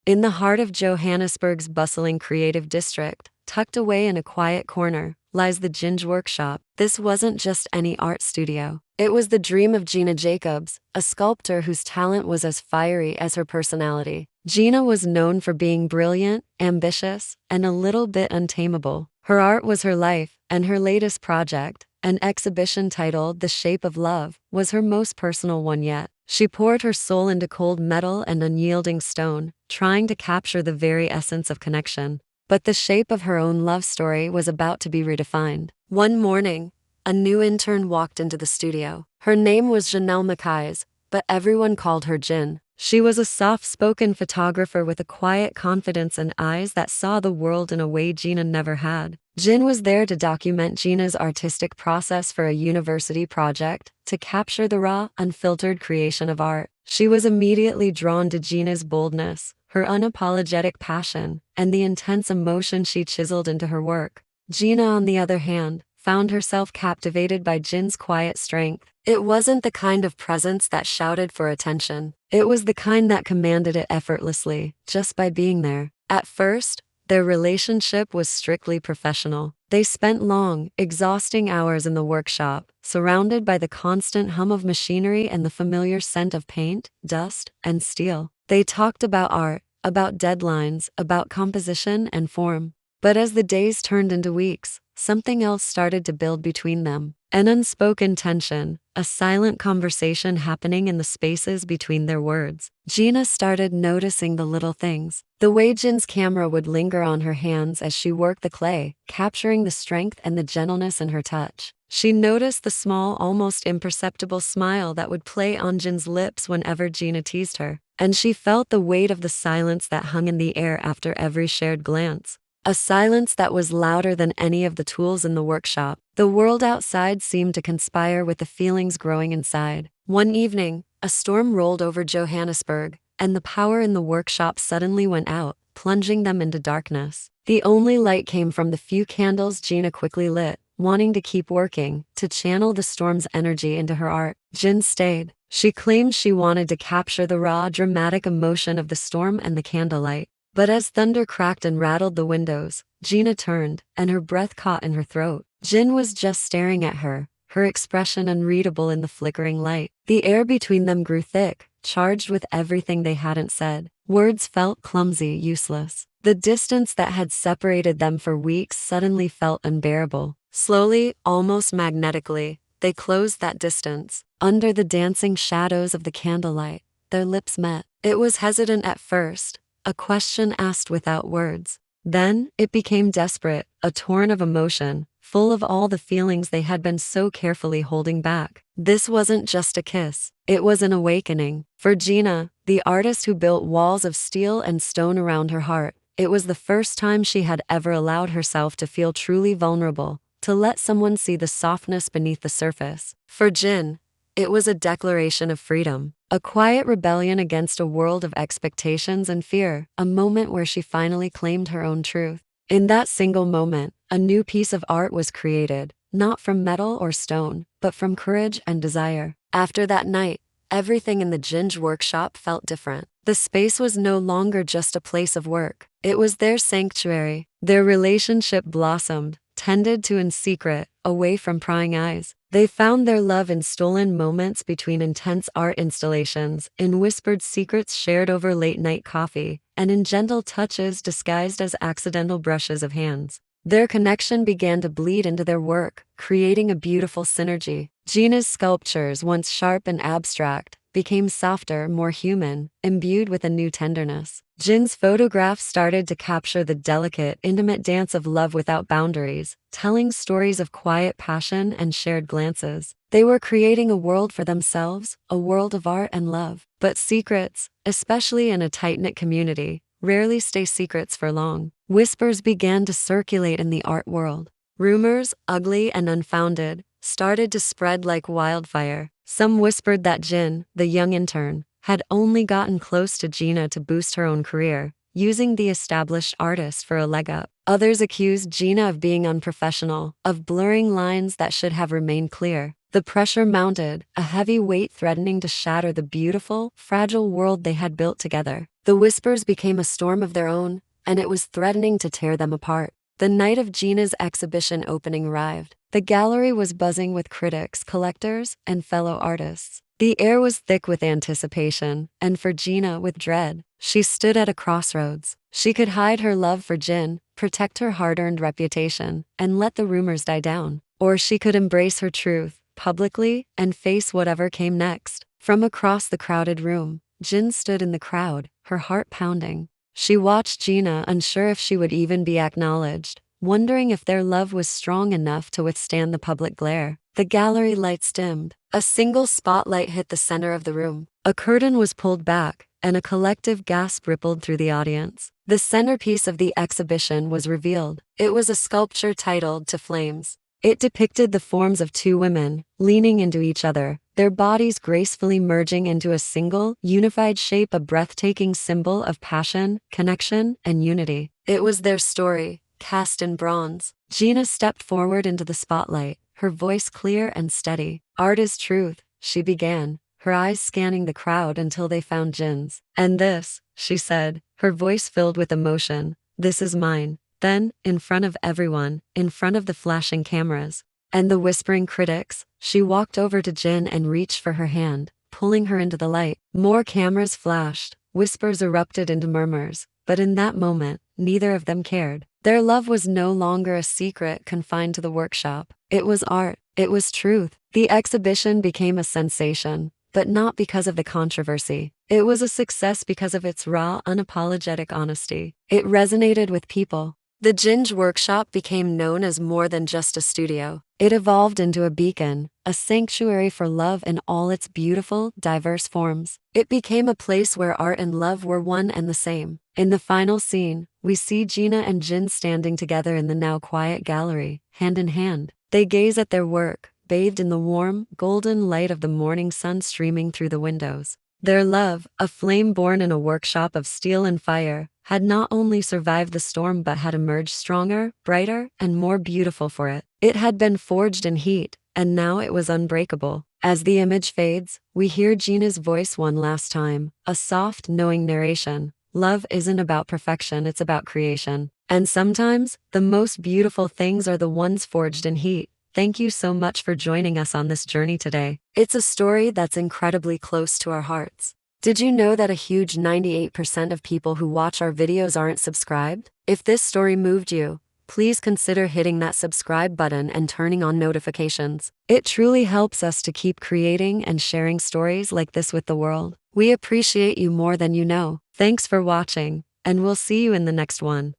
In the heart of Johannesburg's bustling creative district, tucked away in a quiet corner, lies the GinJ Workshop. This wasn't just any art studio. It was the dream of Gina Jacobs, a sculptor whose talent was as fiery as her personality. Gina was known for being brilliant, ambitious, and a little bit untamable. Her art was her life, and her latest project, an exhibition titled The Shape of Love, was her most personal one yet. She poured her soul into cold metal and unyielding stone, trying to capture the very essence of connection. But the shape of her own love story was about to be redefined. One morning, a new intern walked into the studio. Her name was Janelle Mkhize, but everyone called her Gin. She was a soft-spoken photographer with a quiet confidence and eyes that saw the world in a way Gina never had. Gin was there to document Gina's artistic process for a university project, to capture the raw, unfiltered creation of art. She was immediately drawn to Gina's boldness, her unapologetic passion, and the intense emotion she chiseled into her work. Gina, on the other hand, found herself captivated by Jin's quiet strength. It wasn't the kind of presence that shouted for attention. It was the kind that commanded it effortlessly, just by being there. At first, their relationship was strictly professional. They spent long, exhausting hours in the workshop, surrounded by the constant hum of machinery and the familiar scent of paint, dust, and steel. They talked about art, about deadlines, about composition and form. But as the days turned into weeks, something else started to build between them. An unspoken tension, a silent conversation happening in the spaces between their words. Gina started noticing the little things. The way Jin's camera would linger on her hands as she worked the clay, capturing the strength and the gentleness in her touch. She noticed the small, almost imperceptible smile that would play on Jin's lips whenever Gina teased her. And she felt the weight of the silence that hung in the air after every shared glance. A silence that was louder than any of the tools in the workshop. The world outside seemed to conspire with the feelings growing inside. One evening, a storm rolled over Johannesburg, and the power in the workshop suddenly went out, plunging them into darkness. The only light came from the few candles Gina quickly lit, wanting to keep working, to channel the storm's energy into her art. Gin stayed. She claimed she wanted to capture the raw, dramatic emotion of the storm and the candlelight. But as thunder cracked and rattled the windows, Gina turned, and her breath caught in her throat. Gin was just staring at her, her expression unreadable in the flickering light. The air between them grew thick, charged with everything they hadn't said. Words felt clumsy, useless. The distance that had separated them for weeks suddenly felt unbearable. Slowly, almost magnetically, they closed that distance. Under the dancing shadows of the candlelight, their lips met. It was hesitant at first, a question asked without words. Then, it became desperate, a torrent of emotion, full of all the feelings they had been so carefully holding back. This wasn't just a kiss. It was an awakening. For Gina, the artist who built walls of steel and stone around her heart, it was the first time she had ever allowed herself to feel truly vulnerable, to let someone see the softness beneath the surface. For Gin, it was a declaration of freedom, a quiet rebellion against a world of expectations and fear, a moment where she finally claimed her own truth. In that single moment, a new piece of art was created, not from metal or stone, but from courage and desire. After that night, everything in the GinJ Workshop felt different. The space was no longer just a place of work. It was their sanctuary. Their relationship blossomed, tended to in secret, away from prying eyes. They found their love in stolen moments between intense art installations, in whispered secrets shared over late-night coffee, and in gentle touches disguised as accidental brushes of hands. Their connection began to bleed into their work, creating a beautiful synergy. Gina's sculptures, once sharp and abstract, became softer, more human, imbued with a new tenderness. Jin's photographs started to capture the delicate, intimate dance of love without boundaries, telling stories of quiet passion and shared glances. They were creating a world for themselves, a world of art and love. But secrets, especially in a tight-knit community, rarely stay secrets for long. Whispers began to circulate in the art world. Rumors, ugly and unfounded, started to spread like wildfire. Some whispered that Gin, the young intern, had only gotten close to Gina to boost her own career, using the established artist for a leg up. Others accused Gina of being unprofessional, of blurring lines that should have remained clear. The pressure mounted, a heavy weight threatening to shatter the beautiful, fragile world they had built together. The whispers became a storm of their own, and it was threatening to tear them apart. The night of Gina's exhibition opening arrived. The gallery was buzzing with critics, collectors, and fellow artists. The air was thick with anticipation, and for Gina with dread. She stood at a crossroads. She could hide her love for Jin, protect her hard-earned reputation, and let the rumors die down. Or she could embrace her truth, publicly, and face whatever came next. From across the crowded room, Jin stood in the crowd, her heart pounding. She watched Gina, unsure if she would even be acknowledged, wondering if their love was strong enough to withstand the public glare. The gallery lights dimmed. A single spotlight hit the center of the room. A curtain was pulled back, and a collective gasp rippled through the audience. The centerpiece of the exhibition was revealed. It was a sculpture titled "To Flames." It depicted the forms of two women, leaning into each other, their bodies gracefully merging into a single, unified shape, a breathtaking symbol of passion, connection, and unity. It was their story, cast in bronze. Gina stepped forward into the spotlight, her voice clear and steady. "Art is truth," she began, her eyes scanning the crowd until they found Jin's. "And this," she said, her voice filled with emotion, "this is mine." Then, in front of everyone, in front of the flashing cameras, and the whispering critics, she walked over to Jin and reached for her hand, pulling her into the light. More cameras flashed, whispers erupted into murmurs, but in that moment, neither of them cared. Their love was no longer a secret confined to the workshop. It was art. It was truth. The exhibition became a sensation, but not because of the controversy. It was a success because of its raw, unapologetic honesty. It resonated with people. The GinJ Workshop became known as more than just a studio. It evolved into a beacon, a sanctuary for love in all its beautiful, diverse forms. It became a place where art and love were one and the same. In the final scene, we see Gina and Jin standing together in the now quiet gallery, hand in hand. They gaze at their work, bathed in the warm, golden light of the morning sun streaming through the windows. Their love, a flame born in a workshop of steel and fire, had not only survived the storm but had emerged stronger, brighter, and more beautiful for it. It had been forged in heat, and now it was unbreakable. As the image fades, we hear Gina's voice one last time, a soft, knowing narration. Love isn't about perfection, it's about creation. And sometimes, the most beautiful things are the ones forged in heat. Thank you so much for joining us on this journey today. It's a story that's incredibly close to our hearts. Did you know that a huge 98% of people who watch our videos aren't subscribed? If this story moved you, please consider hitting that subscribe button and turning on notifications. It truly helps us to keep creating and sharing stories like this with the world. We appreciate you more than you know. Thanks for watching, and we'll see you in the next one.